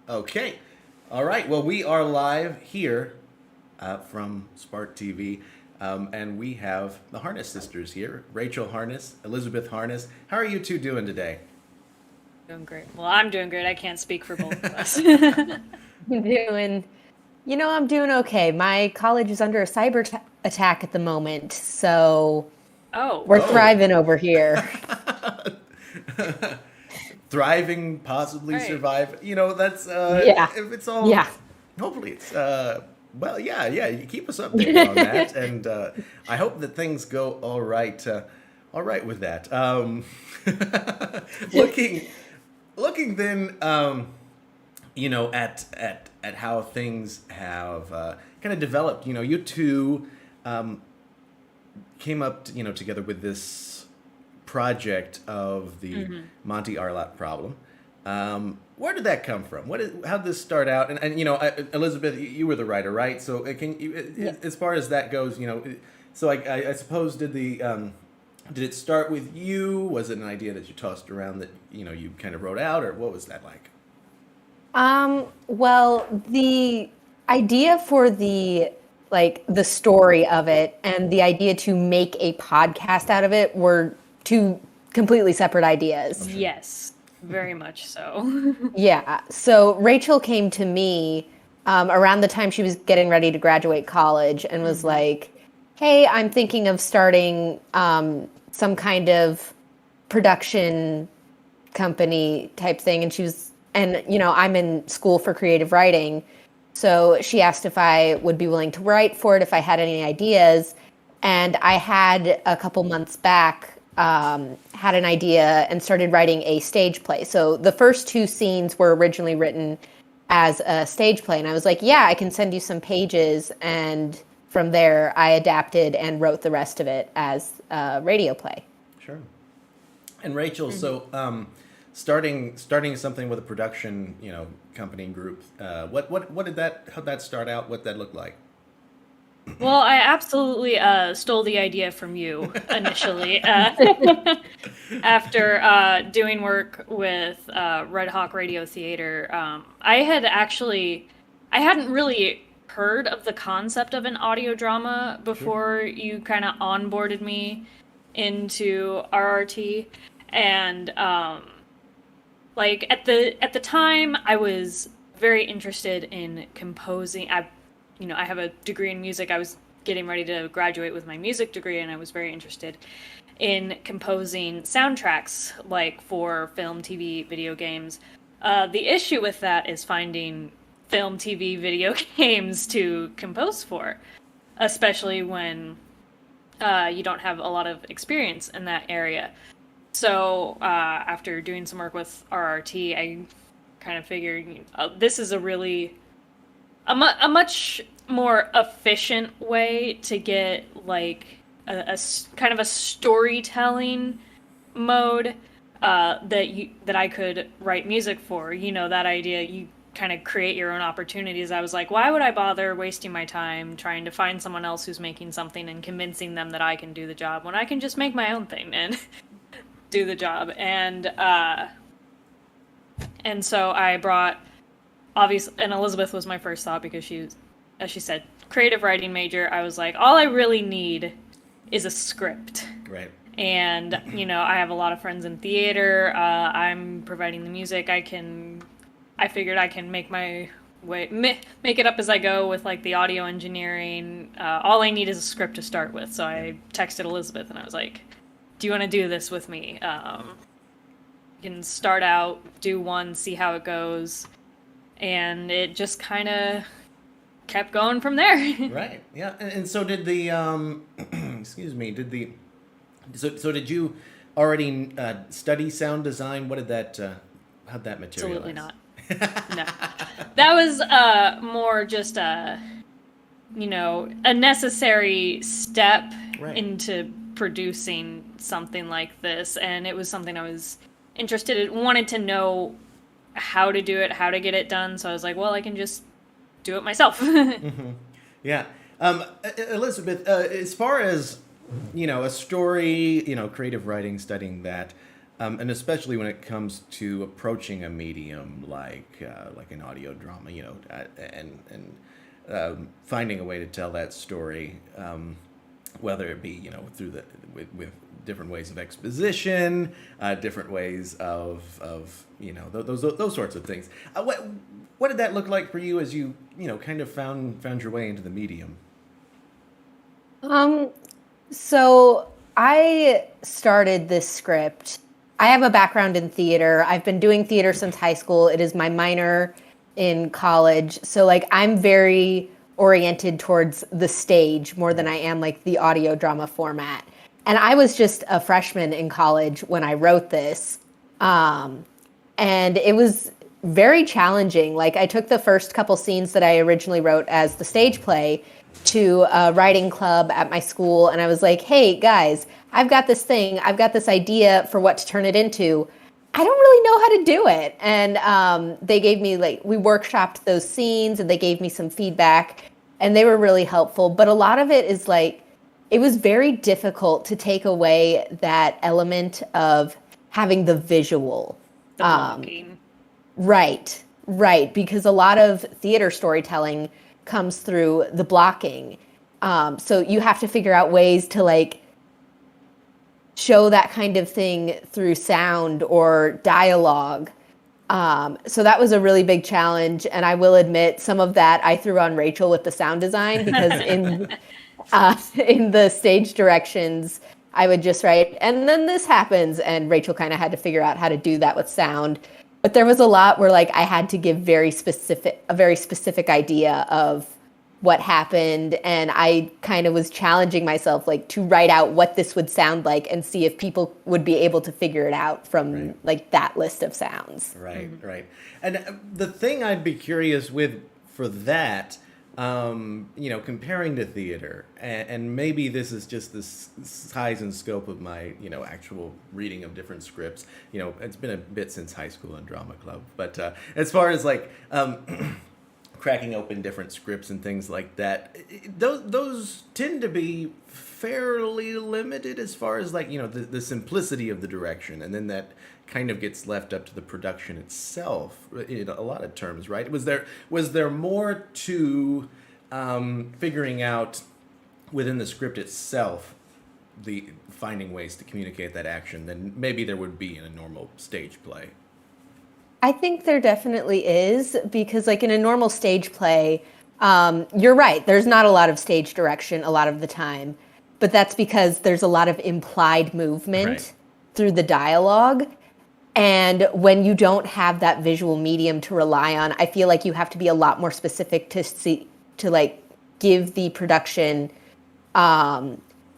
Okay. All right. Well, we are live here from Spark TV, and we have the Harness sisters here, Rachel Harness, Elizabeth Harness. How are you two doing today? Doing great. Well, I'm doing great. I can't speak for both of us. Doing, I'm doing okay. My college is under a attack at the moment, so Oh, we're Oh, thriving over here. thriving, possibly right. survive. That's Yeah, if it's all. yeah. Hopefully, it's well, yeah. You keep us updated on that, and I hope that things go all right with that. Looking, looking then, at how things have kind of developed. You two came up, together with this project of the Monty Arlott problem. Where did that come from? How did this start out? And Elizabeth, you were the writer, right? So Yeah. as far as that goes, so I suppose did it start with you? Was it an idea that you tossed around that you kind of wrote out, or what was that like? Well, the idea for the story of it and the idea to make a podcast out of it were two completely separate Oh, ideas. sure. Yes, very much so. Yeah. So Rachel came to me around the time she was getting ready to graduate college and was like, "Hey, I'm thinking of starting some kind of production company type thing." And I'm in school for creative writing. So she asked if I would be willing to write for it, if I had any ideas. And I had a couple months back had an idea and started writing a stage play. So the first two scenes were originally written as a stage play. And I was like, yeah, I can send you some pages. And from there, I adapted and wrote the rest of it as a radio play. Sure. And Rachel, so starting something with a production, company group. What did that how'd that start out? What that look like? Well, I absolutely stole the idea from you initially after doing work with Red Hawk Radio Theater. I hadn't really heard of the concept of an audio drama Sure. before you kind of onboarded me into RRT, and like at the time I was very interested in composing. I have a degree in music. I was getting ready to graduate with my music degree, and I was very interested in composing soundtracks like for film, TV, video games. The issue with that is finding film, TV, video games to compose for, especially when you don't have a lot of experience in that area. So after doing some work with RRT, I kind of figured this is a much more efficient way to get like kind of a storytelling mode that I could write music for. That idea, you kind of create your own opportunities. I was like, why would I bother wasting my time trying to find someone else who's making something and convincing them that I can do the job when I can just make my own thing and do the job. And so I brought, obviously, and Elizabeth was my first thought because she was, as she said, creative writing major. I was like, all I really need is a script. Right. And I have a lot of friends in theater. I'm providing the music. I figured I can make my way, make it up as I go with like the audio engineering. All I need is a script to start with. So I texted Elizabeth and I was like, do you want to do this with me? You can start out, do one, see how it goes. And it just kind of kept going from there. Right. Yeah. And so did the excuse me, so did you already study sound design? What did that how'd that Absolutely materialize? not. No. That was more just a necessary step Right. into producing something like this. And it was something I was interested in, wanted to know how to do it, how to get it done. So I was like, well, I can just do it myself. Yeah. Elizabeth, as far as, a story, creative writing, studying that, And especially when it comes to approaching a medium like an audio drama, and finding a way to tell that story, whether it be through with different ways of exposition, different ways of those sorts of things. What did that look like for you as you kind of found your way into the medium? So I started this script. I have a background in theater. I've been doing theater since high school. It is my minor in college. So like I'm very oriented towards the stage more than I am like the audio drama format. And I was just a freshman in college when I wrote this. And it was very challenging. Like I took the first couple scenes that I originally wrote as the stage play to a writing club at my school, and I was like, hey guys, I've got this thing, I've got this idea for what to turn it into. I don't really know how to do it. And they gave me we workshopped those scenes and they gave me some feedback and they were really helpful. But a lot of it is it was very difficult to take away that element of having the visual. The blocking. Right. Because a lot of theater storytelling comes through the blocking. So you have to figure out ways to show that kind of thing through sound or dialogue. So that was a really big challenge. And I will admit some of that I threw on Rachel with the sound design because in the stage directions, I would just write, and then this happens. And Rachel kind of had to figure out how to do that with sound. But there was a lot where I had to give a very specific idea of what happened. And I kind of was challenging myself to write out what this would sound like and see if people would be able to figure it out from that list of sounds. Right. And the thing I'd be curious with for that, comparing to theater, and maybe this is just the size and scope of my, actual reading of different scripts. It's been a bit since high school and drama club, but as far as cracking open different scripts and things like that, those tend to be fairly limited as far as the simplicity of the direction, and then that kind of gets left up to the production itself in a lot of terms, right? Was there more to figuring out within the script itself, the finding ways to communicate that action than maybe there would be in a normal stage play? I think there definitely is, because in a normal stage play, you're right, there's not a lot of stage direction a lot of the time, but that's because there's a lot of implied movement through the dialogue. And when you don't have that visual medium to rely on, I feel like you have to be a lot more specific to give the production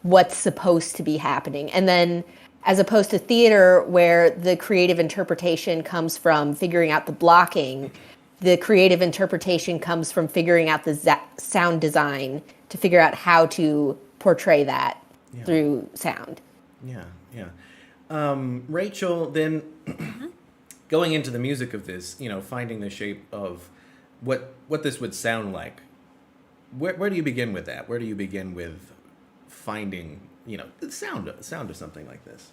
what's supposed to be happening. And then as opposed to theater, where the creative interpretation comes from figuring out the blocking, the creative interpretation comes from figuring out the sound design to figure out how to portray that through sound. Yeah. Rachel, then going into the music of this, finding the shape of what this would sound like. Where do you begin with that? Where do you begin with finding, the sound of something like this?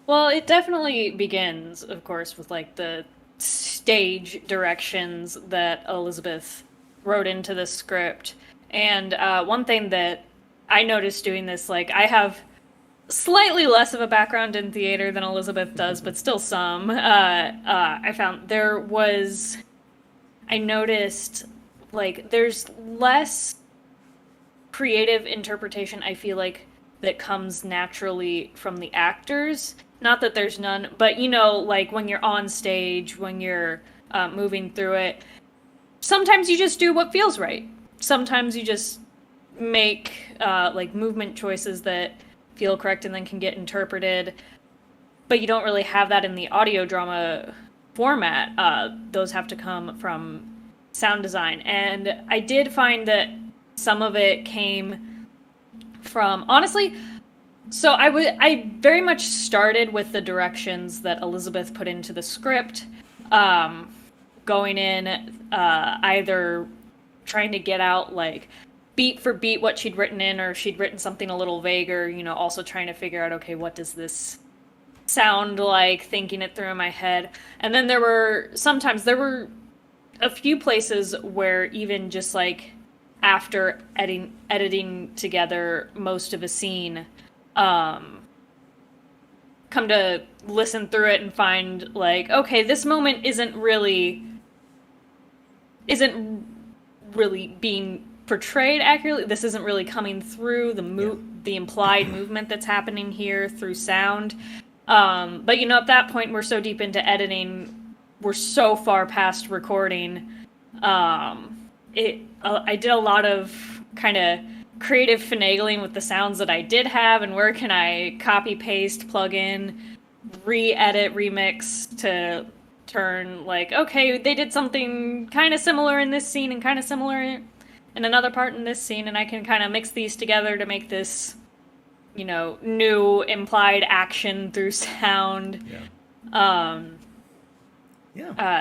Well, it definitely begins, of course, with the stage directions that Elizabeth wrote into the script. And one thing that I noticed doing this, I have slightly less of a background in theater than Elizabeth does, but still some. I found I noticed there's less creative interpretation, I feel that comes naturally from the actors. Not that there's none, but when you're on stage, when you're moving through it, sometimes you just do what feels right. Sometimes you just make movement choices that feel correct and then can get interpreted, but you don't really have that in the audio drama format. Those have to come from sound design, and I did find that some of it came from, honestly, so I very much started with the directions that Elizabeth put into the script, going in either trying to get out beat for beat what she'd written in, or if she'd written something a little vaguer, also trying to figure out, okay, what does this sound like, thinking it through in my head. And then there were a few places where even just like after editing together most of a scene, come to listen through it and find like, okay, this moment isn't really being portrayed accurately. This isn't really coming through the implied movement that's happening here through sound. But at that point, we're so deep into editing, we're so far past recording. I did a lot of kind of creative finagling with the sounds that I did have, and where can I copy, paste, plug in, re-edit, remix to turn like, okay, they did something kind of similar in this scene and kind of similar in another part in this scene, and I can kind of mix these together to make this, new implied action through sound.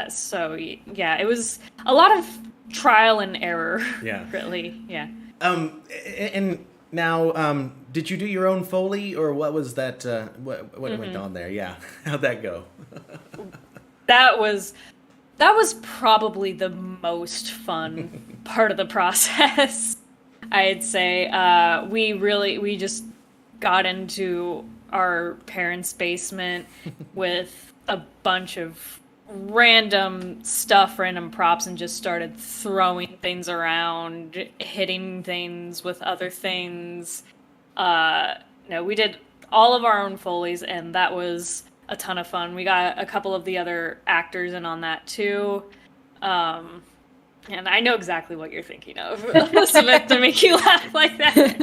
So yeah, it was a lot of trial and error. Yeah. Really. Yeah. And now, did you do your own Foley, or what was that? What went on there? Yeah, how'd that go? That was probably the most fun part of the process. I'd say we just got into our parents' basement with a bunch of random stuff, random props, and just started throwing things around, hitting things with other things. We did all of our own Foleys, and that was a ton of fun. We got a couple of the other actors in on that too. And I know exactly what you're thinking of, Elizabeth, to make you laugh like that.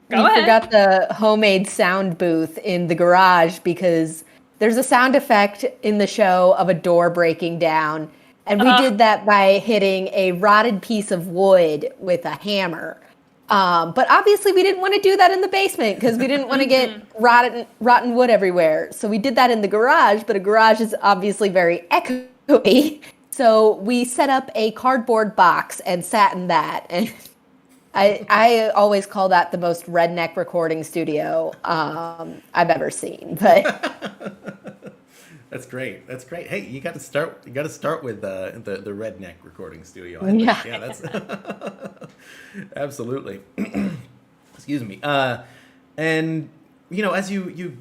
You forgot the homemade sound booth in the garage, because there's a sound effect in the show of a door breaking down. And we did that by hitting a rotted piece of wood with a hammer. But obviously we didn't want to do that in the basement, because we didn't want to get rotten wood everywhere. So we did that in the garage, but a garage is obviously very echoey. So we set up a cardboard box and sat in that. And I always call that the most redneck recording studio I've ever seen. But That's great. That's great. Hey, you got to start with the redneck recording studio. Yeah, that's absolutely. Excuse me. And as you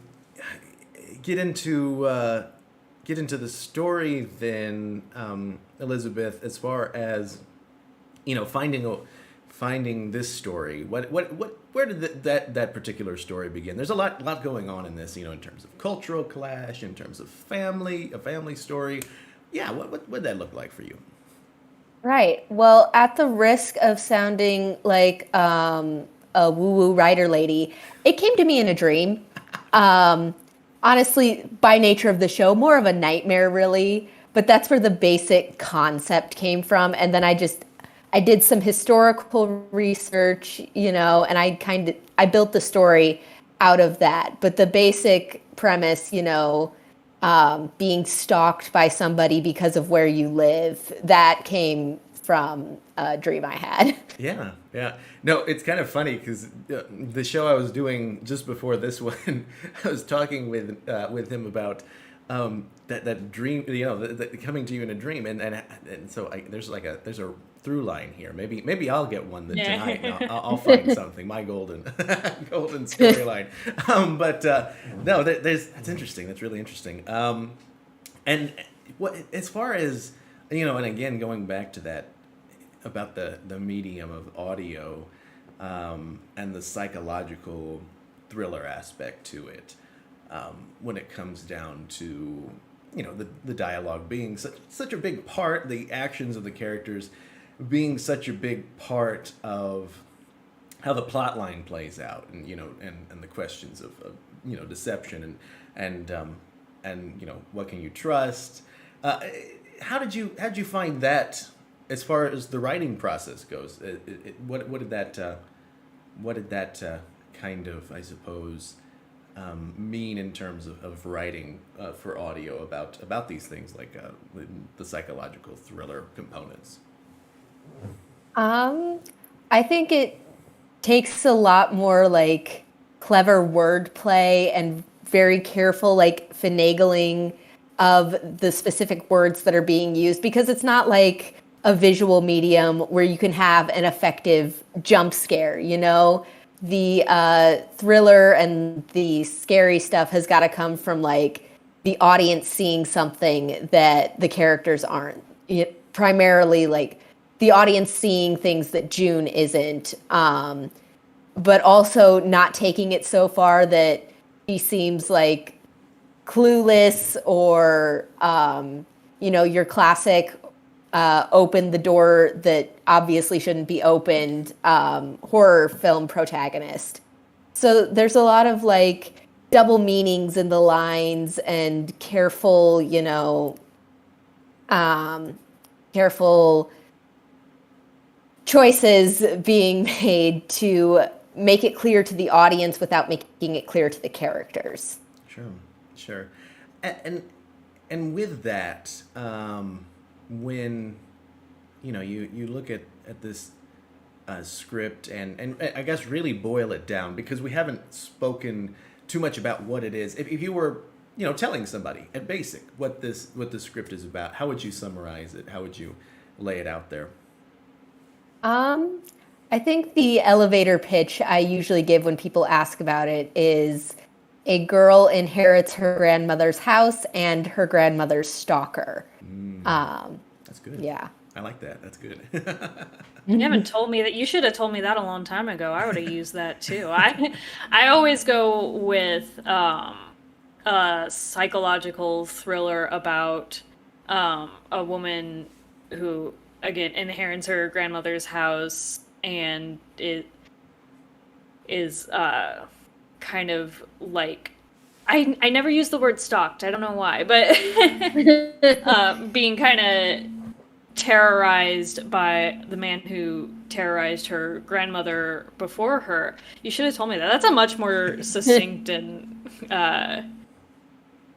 get into the story, then Elizabeth, as far as finding this story, where did that particular story begin? There's a lot going on in this, in terms of cultural clash, in terms of a family story. Yeah, what would that look like for you? Right. Well, at the risk of sounding like a woo-woo writer lady, it came to me in a dream. Honestly, by nature of the show, more of a nightmare, really. But that's where the basic concept came from. And then I did some historical research, and I built the story out of that. But the basic premise, being stalked by somebody because of where you live, that came from a dream I had. Yeah. No, it's kind of funny because the show I was doing just before this one, I was talking with him about that dream, the coming to you in a dream, and so there's a through line here. Maybe I'll get one tonight. And I'll find something, my golden storyline. But no, that's interesting. That's really interesting. And what, as far as and again, going back to that about the medium of audio, and the psychological thriller aspect to it, when it comes down to the dialogue being such a big part, the actions of the characters being such a big part of how the plot line plays out, and and the questions of deception and what can you trust. How did you find that as far as the writing process goes? What did that kind of, I suppose, mean in terms of writing for audio about these things, like the psychological thriller components? I think it takes a lot more like clever wordplay and very careful like finagling of the specific words that are being used, because it's not like a visual medium where you can have an effective jump scare, you know? The thriller and the scary stuff has got to come from like the audience seeing something that the characters aren't. Primarily like the audience seeing things that June isn't, but also not taking it so far that he seems like clueless or, you know, your classic open the door that obviously shouldn't be opened horror film protagonist. So there's a lot of like double meanings in the lines and careful, you know, careful choices being made to make it clear to the audience without making it clear to the characters. Sure. And with that, when you know you look at this script and I guess really boil it down, because we haven't spoken too much about what it is. If you were, you know, telling somebody at basic what the script is about, how would you summarize it? How would you lay it out there? I think the elevator pitch I usually give when people ask about it is a girl inherits her grandmother's house and her grandmother's stalker. That's good. Yeah. I like that. That's good. You haven't told me that. You should have told me that a long time ago. I would have used that too. I always go with a psychological thriller about a woman who, again, inherits her grandmother's house and it is kind of like, I never use the word stalked. I don't know why, but being kind of terrorized by the man who terrorized her grandmother before her. You should have told me that. That's a much more succinct and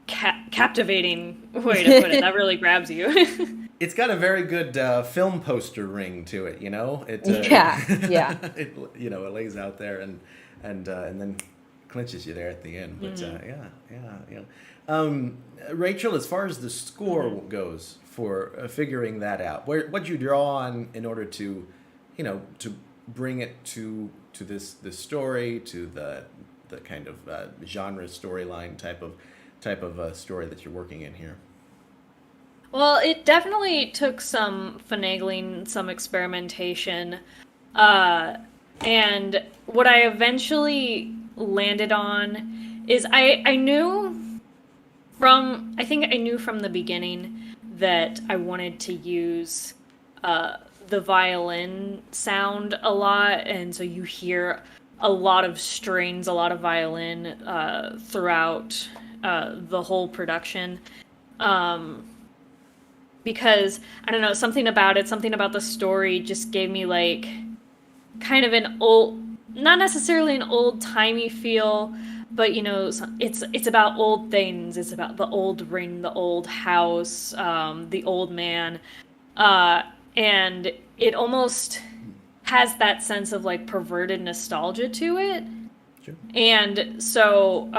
captivating way to put it. That really grabs you. It's got a very good film poster ring to it, you know. Yeah. It, you know, it lays out there and then clinches you there at the end. But yeah. Rachel, as far as the score goes for figuring that out, what'd you draw on in order to, you know, to bring it to this story, to the kind of genre storyline type of story that you're working in here? Well, it definitely took some finagling, some experimentation, and what I eventually landed on is I knew from the beginning that I wanted to use the violin sound a lot, and so you hear a lot of strings, a lot of violin throughout the whole production. Because, I don't know, something about the story just gave me, like, kind of an old, not necessarily an old-timey feel, but, you know, it's about old things. It's about the old ring, the old house, the old man. And it almost has that sense of, like, perverted nostalgia to it. Sure. And so,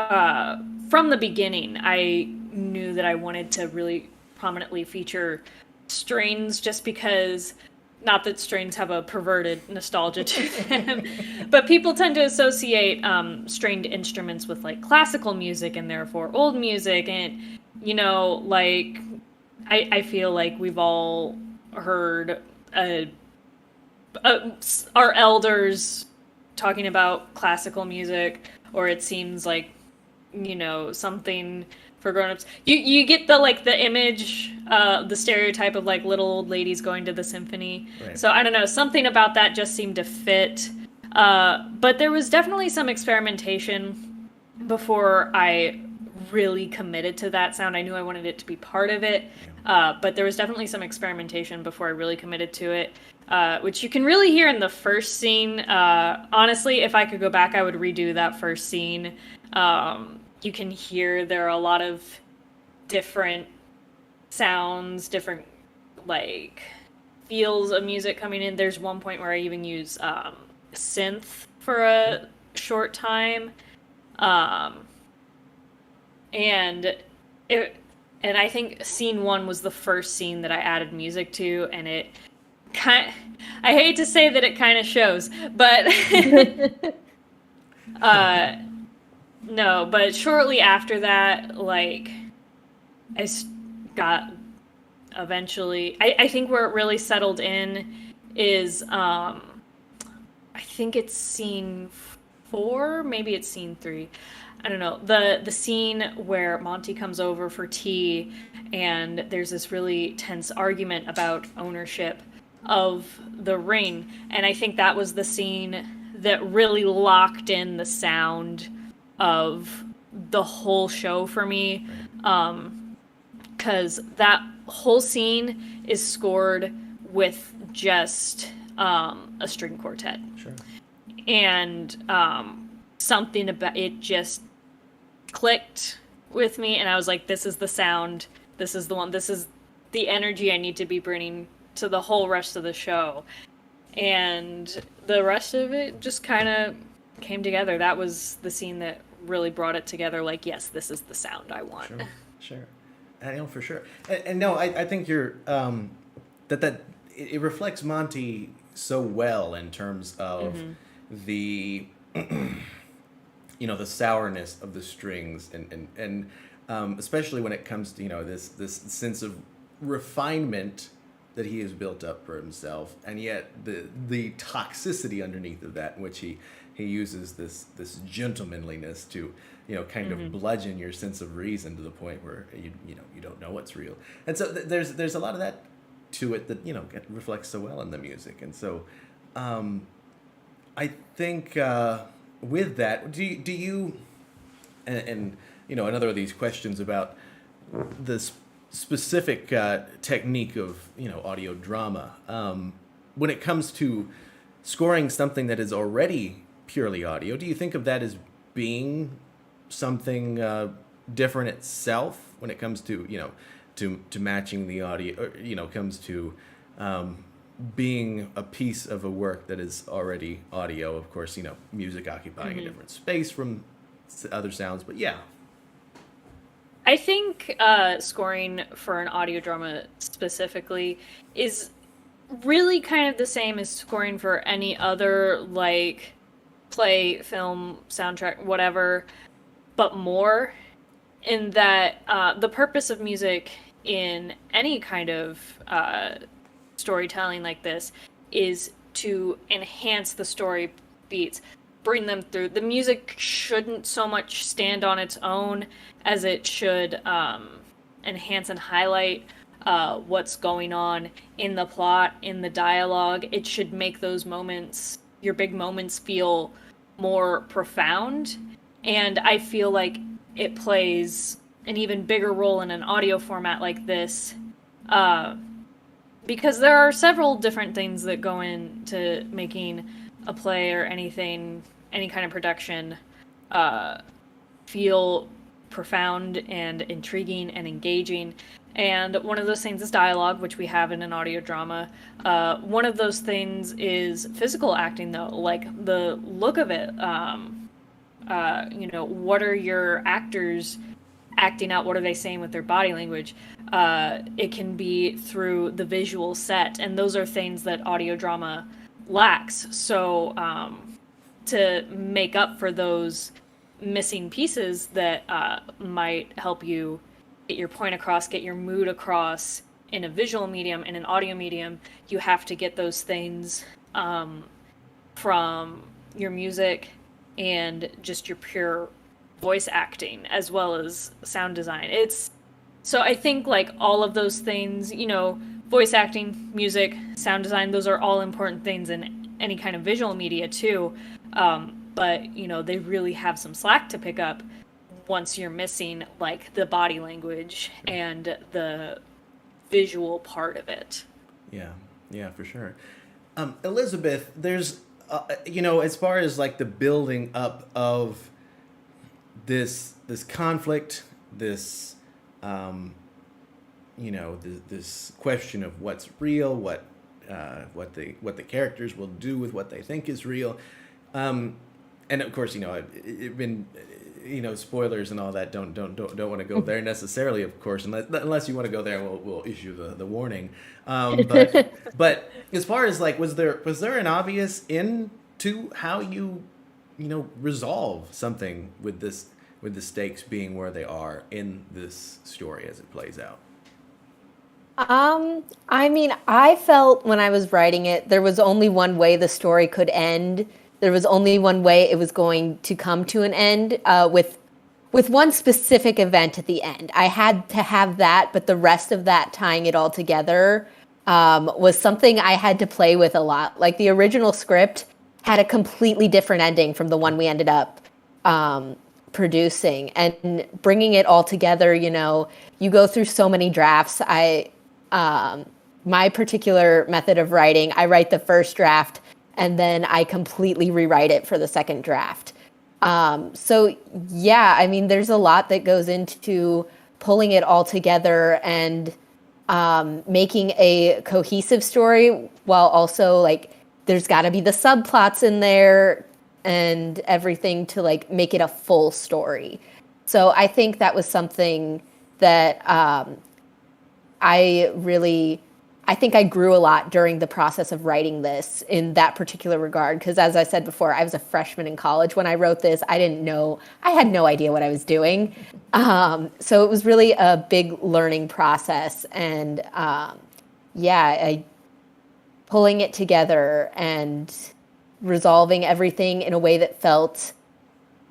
from the beginning, I knew that I wanted to really prominently feature strains, just because, not that strains have a perverted nostalgia to them, but people tend to associate stringed instruments with like classical music and therefore old music, and you know, like I feel like we've all heard our elders talking about classical music, or it seems like, you know, something for grown-ups. You get the image, the stereotype of like little old ladies going to the symphony. Right. So I don't know, something about that just seemed to fit. But there was definitely some experimentation before I really committed to that sound. I knew I wanted it to be part of it, but there was definitely some experimentation before I really committed to it, which you can really hear in the first scene. Honestly, if I could go back, I would redo that first scene. You can hear there are a lot of different sounds, different like feels of music coming in. There's one point where I even use synth for a short time. Um, and it, and I think scene one was the first scene that I added music to, and it kind I hate to say that it kind of shows, but uh, no, but shortly after that, like, I got eventually, I think where it really settled in is, I think it's scene four, maybe it's scene three. I don't know. The scene where Monty comes over for tea and there's this really tense argument about ownership of the ring. And I think that was the scene that really locked in the sound of the whole show for me. Because that whole scene is scored with just a string quartet. Sure. And something about it just clicked with me, and I was like, this is the sound, this is the one, this is the energy I need to be bringing to the whole rest of the show. And the rest of it just kind of came together. That was the scene that really brought it together, like, yes, this is the sound I want. Sure. I know for sure. And no, I think you're, that it reflects Monty so well in terms of the the sourness of the strings and especially when it comes to this sense of refinement that he has built up for himself, and yet the toxicity underneath of that, in which he uses this gentlemanliness to kind of bludgeon your sense of reason to the point where you don't know what's real. And so there's a lot of that to it that reflects so well in the music. And so I think with that, do you and another of these questions about the specific technique of audio drama, when it comes to scoring something that is already purely audio, do you think of that as being something different itself when it comes to to matching the audio, or comes to being a piece of a work that is already audio? Of course, music occupying a different space from other sounds, but yeah. I think scoring for an audio drama specifically is really kind of the same as scoring for any other, like, play, film, soundtrack, whatever, but more in that the purpose of music in any kind of storytelling like this is to enhance the story beats, bring them through. The music shouldn't so much stand on its own as it should enhance and highlight what's going on in the plot, in the dialogue. It should make those moments, your big moments, feel more profound. And I feel like it plays an even bigger role in an audio format like this, because there are several different things that go into making a play or anything, any kind of production, feel profound and intriguing and engaging. And one of those things is dialogue, which we have in an audio drama. One of those things is physical acting, though, like the look of it. What are your actors acting out? What are they saying with their body language? It can be through the visual set, and those are things that audio drama lacks. So to make up for those missing pieces that might help you get your point across, get your mood across in a visual medium, in an audio medium, you have to get those things from your music and just your pure voice acting, as well as sound design. So I think, like, all of those things, voice acting, music, sound design, those are all important things in any kind of visual media too. But they really have some slack to pick up once you're missing, like, the body language and the visual part of it. Yeah, for sure. Elizabeth, there's as far as, like, the building up of this conflict, this this question of what's real, what the characters will do with what they think is real. And of course, it been, spoilers and all that. Don't want to go there necessarily. Of course, unless you want to go there, we'll issue the warning. But as far as like, was there an obvious end to how you resolve something with this, with the stakes being where they are in this story as it plays out? I mean, I felt when I was writing it, there was only one way the story could end. There was only one way it was going to come to an end, with one specific event at the end. I had to have that, but the rest of that, tying it all together, was something I had to play with a lot. Like the original script had a completely different ending from the one we ended up producing, and bringing it all together. You go through so many drafts. My particular method of writing, I write the first draft and then I completely rewrite it for the second draft. So yeah, I mean, there's a lot that goes into pulling it all together and making a cohesive story, while also like there's got to be the subplots in there and everything to like make it a full story. So I think that was something that I think I grew a lot during the process of writing this in that particular regard. Because as I said before, I was a freshman in college when I wrote this. I had no idea what I was doing. So it was really a big learning process. And pulling it together and resolving everything in a way that felt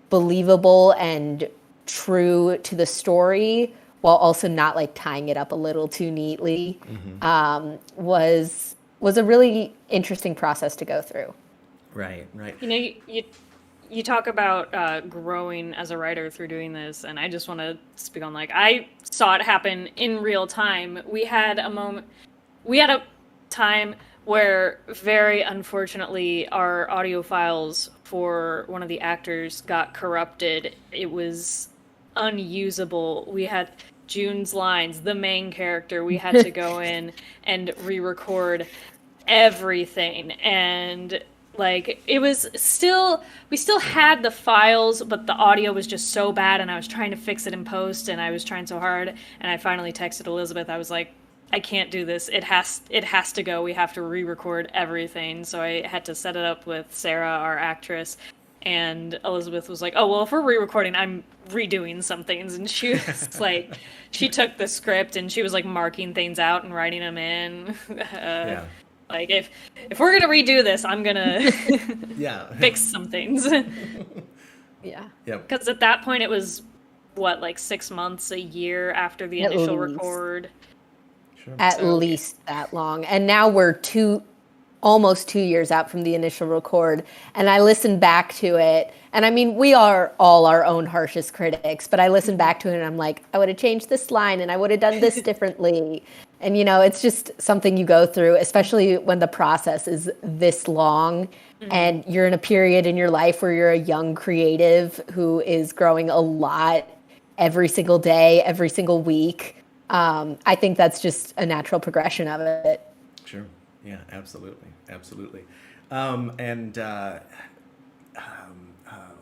believable and true to the story, while also not like tying it up a little too neatly, was a really interesting process to go through. Right. You talk about growing as a writer through doing this, and I just want to speak on like I saw it happen in real time. We had a time where very unfortunately our audio files for one of the actors got corrupted. It was unusable. We had June's lines, the main character, we had to go in and re-record everything, and like we still had the files, but the audio was just so bad, and I was trying to fix it in post, and I was trying so hard, and I finally texted Elizabeth. I was like, I can't do this. It has to go. We have to re-record everything. So I had to set it up with Sarah, our actress, and Elizabeth was like, oh, well, if we're re-recording, I'm redoing some things. And she was like, she took the script and she was like marking things out and writing them in. Like, if we're going to redo this, I'm going to fix some things. Yeah. Because at that point, it was, what, like 6 months, a year after the initial record? Sure. At least that long. And now we're almost 2 years out from the initial record, and I listened back to it, and I mean, we are all our own harshest critics, but I listened back to it and I'm like, I would have changed this line and I would have done this differently. And it's just something you go through, especially when the process is this long, and you're in a period in your life where you're a young creative who is growing a lot every single day, every single week. I think that's just a natural progression of it. Sure. Yeah, absolutely.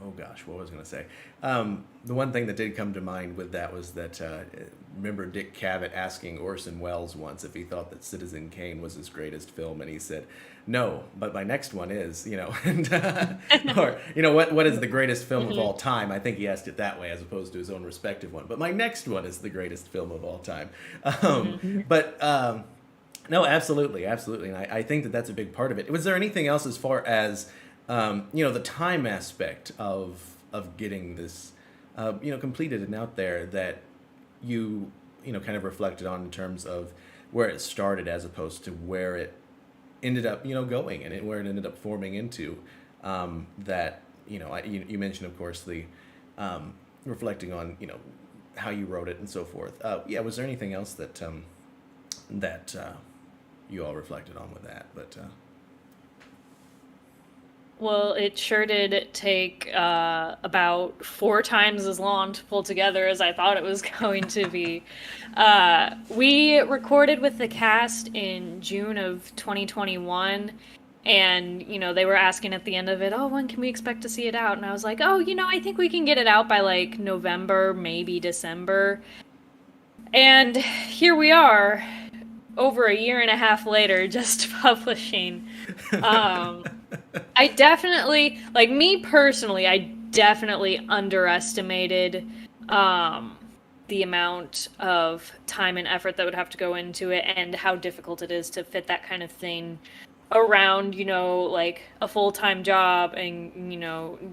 Oh gosh, what was I going to say? The one thing that did come to mind with that was that, remember Dick Cavett asking Orson Welles once if he thought that Citizen Kane was his greatest film, and he said, no, but my next one is, and, or, what is the greatest film of all time? I think he asked it that way as opposed to his own respective one, but my next one is the greatest film of all time. No, absolutely. And I think that that's a big part of it. Was there anything else as far as, the time aspect of getting this, completed and out there that you kind of reflected on in terms of where it started as opposed to where it ended up, going, and where it ended up forming into, that, you mentioned, of course, the reflecting on, how you wrote it and so forth. Was there anything else that you all reflected on with that? But well, it sure did take about 4 times as long to pull together as I thought it was going to be. We recorded with the cast in June of 2021, And, they were asking at the end of it, oh, when can we expect to see it out? And I was like, oh, I think we can get it out by like November, maybe December. And here we are, over a year and a half later, just publishing. I definitely, like me personally, I definitely underestimated the amount of time and effort that would have to go into it and how difficult it is to fit that kind of thing around, like a full-time job and,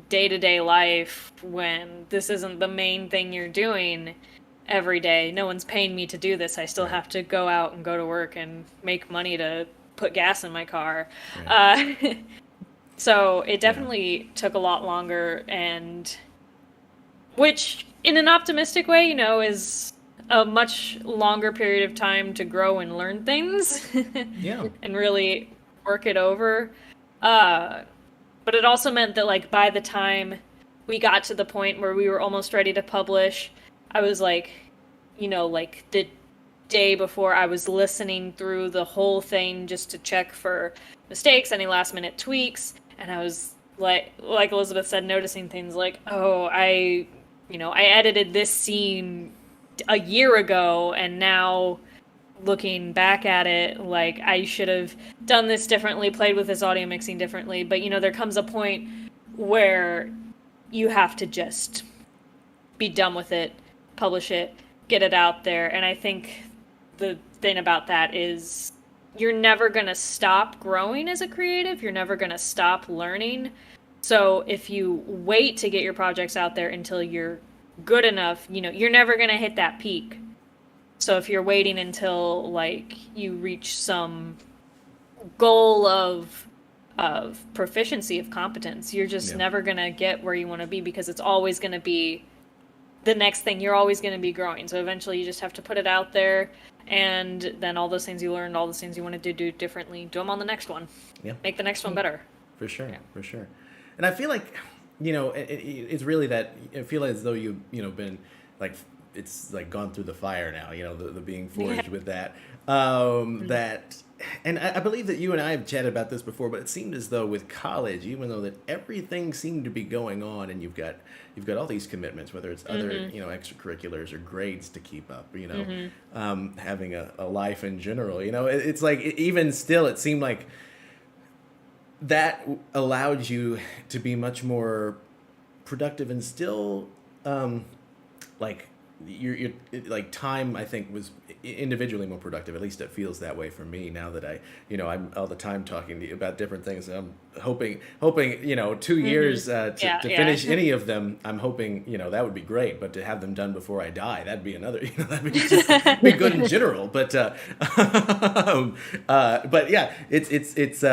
day-to-day life when this isn't the main thing you're doing every day. No one's paying me to do this. I still have to go out and go to work and make money to put gas in my car. Right. So it definitely took a lot longer, and which in an optimistic way, is a much longer period of time to grow and learn things. Yeah. And really work it over. But it also meant that like by the time we got to the point where we were almost ready to publish, I was like, like the day before, I was listening through the whole thing just to check for mistakes, any last minute tweaks. And I was like Elizabeth said, noticing things like, oh, I edited this scene a year ago, and now looking back at it, like I should have done this differently, played with this audio mixing differently. But, there comes a point where you have to just be done with it, publish it, get it out there. And I think the thing about that is you're never going to stop growing as a creative. You're never going to stop learning. So if you wait to get your projects out there until you're good enough, you're never going to hit that peak. So if you're waiting until like you reach some goal of proficiency, of competence, you're just never going to get where you want to be, because it's always going to be the next thing. You're always going to be growing. So eventually you just have to put it out there, and then all those things you learned, all those things you wanted to do differently, do them on the next one. Yeah. Make the next one better. For sure. Yeah. For sure. And I feel like, it's really that, I feel as though you've, been like, it's like gone through the fire now, the being forged with that. That, and I believe that you and I have chatted about this before, but it seemed as though with college, even though that everything seemed to be going on, and you've got all these commitments, whether it's other extracurriculars or grades to keep up, having a life in general, it's like even still, it seemed like that allowed you to be much more productive, and still like your like time, I think, was individually more productive. At least it feels that way for me now that I'm all the time talking to you about different things. I'm hoping 2 years to finish any of them. I'm hoping that would be great, but to have them done before I die, that'd be another that'd be just be good in general. But yeah, it's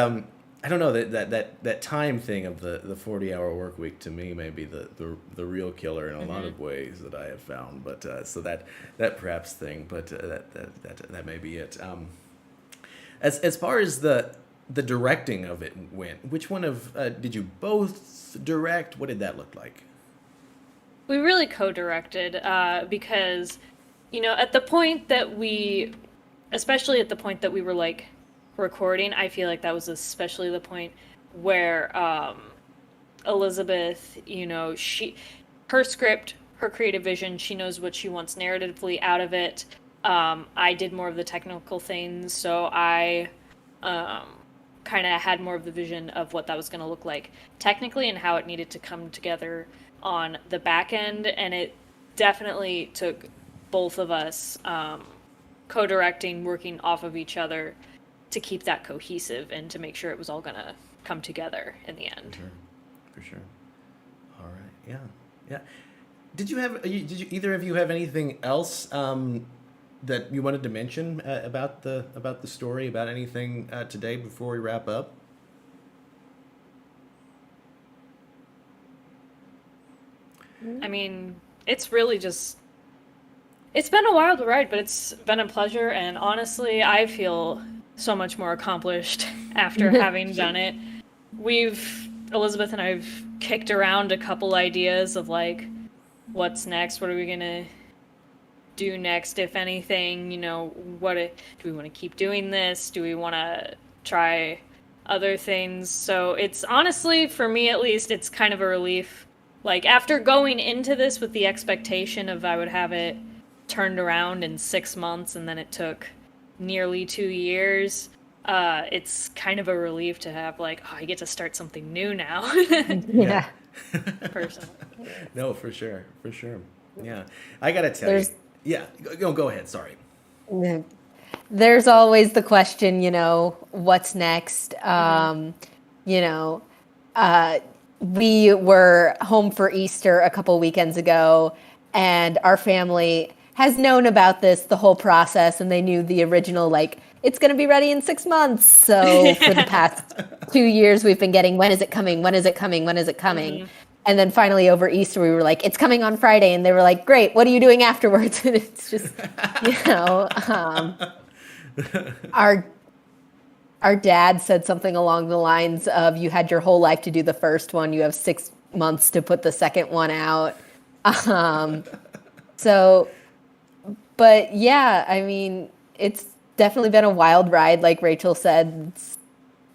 I don't know, that time thing of the 40-hour work week to me may be the real killer in a lot of ways that I have found. But so that perhaps thing, but that may be it. As far as the directing of it went, which one of did you both direct? What did that look like? We really co-directed because at the point that especially at the point that we were like recording, I feel like that was especially the point where Elizabeth, her script, her creative vision, she knows what she wants narratively out of it. I did more of the technical things, so I kind of had more of the vision of what that was going to look like technically and how it needed to come together on the back end. And it definitely took both of us co-directing, working off of each other to keep that cohesive and to make sure it was all going to come together in the end. For sure. All right. Yeah. Did you either of you have anything else that you wanted to mention about the story, about anything today before we wrap up? I mean, it's really just, it's been a wild ride, but it's been a pleasure. And honestly, I feel so much more accomplished after having done it. Elizabeth and I've kicked around a couple ideas of like, what's next? What are we going to do next, if anything? Do we want to keep doing this? Do we want to try other things. So it's honestly, for me at least, it's kind of a relief. Like, after going into this with the expectation of I would have it turned around in 6 months, and then it took nearly 2 years, it's kind of a relief to have, like, oh, I get to start something new now. Yeah. Personally. No, for sure, for sure. Yeah, I gotta tell There's- you. Yeah, go ahead. Sorry. There's always the question, what's next? You know, we were home for Easter a couple weekends ago, and our family has known about this the whole process, and they knew the original, like, it's going to be ready in 6 months. So for the past 2 years, we've been getting, when is it coming? When is it coming? When is it coming? And then finally over Easter, we were like, it's coming on Friday. And they were like, great, what are you doing afterwards? And it's just, our dad said something along the lines of, you had your whole life to do the first one. You have 6 months to put the second one out. But yeah, I mean, it's definitely been a wild ride. Like Rachel said, it's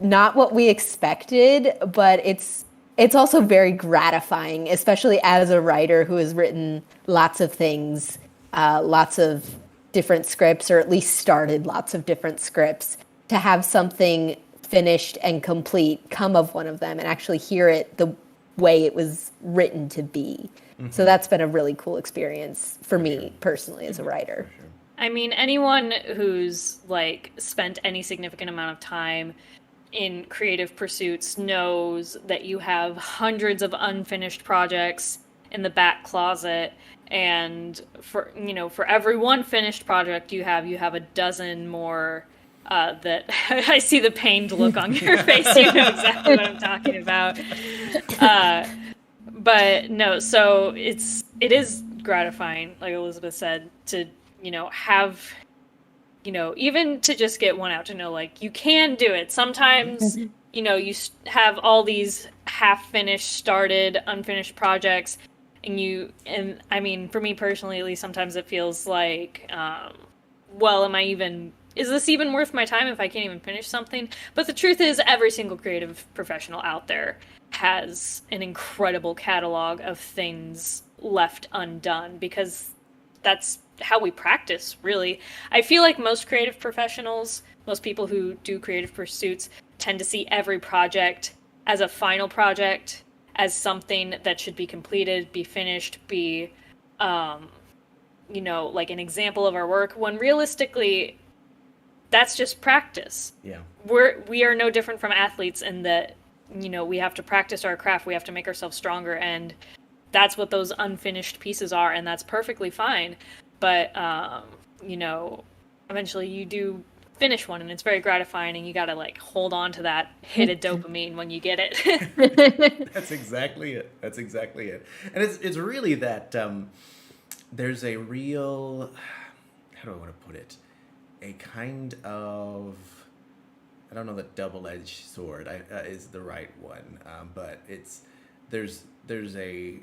not what we expected, but it's also very gratifying, especially as a writer who has written lots of things, lots of different scripts, or at least started lots of different scripts, to have something finished and complete come of one of them and actually hear it the way it was written to be. So that's been a really cool experience for me personally as a writer. I mean, anyone who's like spent any significant amount of time in creative pursuits knows that you have hundreds of unfinished projects in the back closet, and for every one finished project you have a dozen more that I see the pained look on your face. You know exactly what I'm talking about. But no, so it is gratifying, like Elizabeth said, to have, even to just get one out, to know, like, you can do it. Sometimes, you have all these half-finished, started, unfinished projects, and I mean, for me personally, at least, sometimes it feels like, well, is this even worth my time if I can't even finish something? But the truth is, every single creative professional out there has an incredible catalog of things left undone, because that's how we practice, really. I feel like most creative professionals, most people who do creative pursuits, tend to see every project as a final project, as something that should be completed, be finished, be, like an example of our work, when realistically, that's just practice. Yeah. We are no different from athletes in that, we have to practice our craft, we have to make ourselves stronger, and that's what those unfinished pieces are, and that's perfectly fine. But, eventually you do finish one, and it's very gratifying, and you gotta, like, hold on to that hit of dopamine when you get it. That's exactly it. And it's really that there's a real, how do I want to put it? A kind of, I don't know that double-edged sword is the right one, but there's a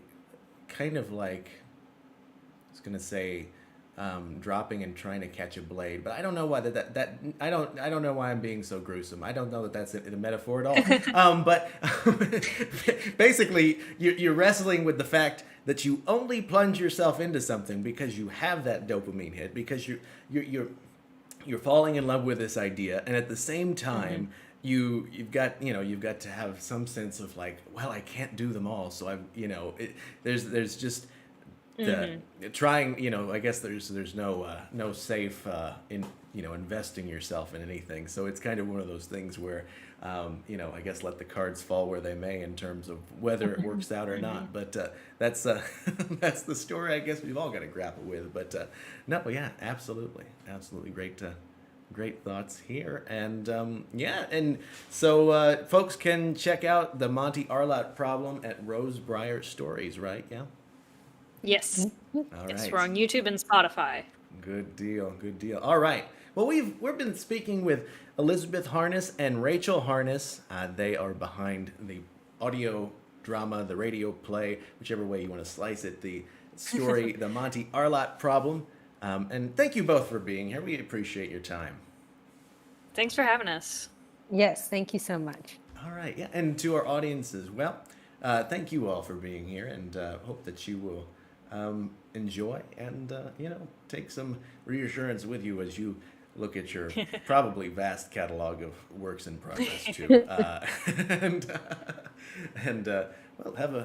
kind of like, I was gonna say, dropping and trying to catch a blade, but I don't know why I don't know why I'm being so gruesome. I don't know that that's a metaphor at all. But basically, you're wrestling with the fact that you only plunge yourself into something because you have that dopamine hit, because you're falling in love with this idea, and at the same time, you've got to have some sense of, like, well, I can't do them all, so there's just trying, I guess there's no safe in investing yourself in anything. So it's kind of one of those things where I guess let the cards fall where they may in terms of whether it works out or not. But that's that's the story I guess we've all got to grapple with. But no, yeah, absolutely great thoughts here. And and so folks can check out the Monty Arlott Problem at Rosebriar Stories, right? Yeah. Yes. All yes, right. we're on YouTube and Spotify. Good deal. All right. Well, we've been speaking with Elizabeth Harness and Rachel Harness. They are behind the audio drama, the radio play, whichever way you want to slice it, the story, the Monty Arlott Problem. And thank you both for being here. We appreciate your time. Thanks for having us. Yes, thank you so much. All right, yeah, and to our audience as well, thank you all for being here, and hope that you will enjoy and take some reassurance with you as you look at your probably vast catalog of works in progress too, and well, have a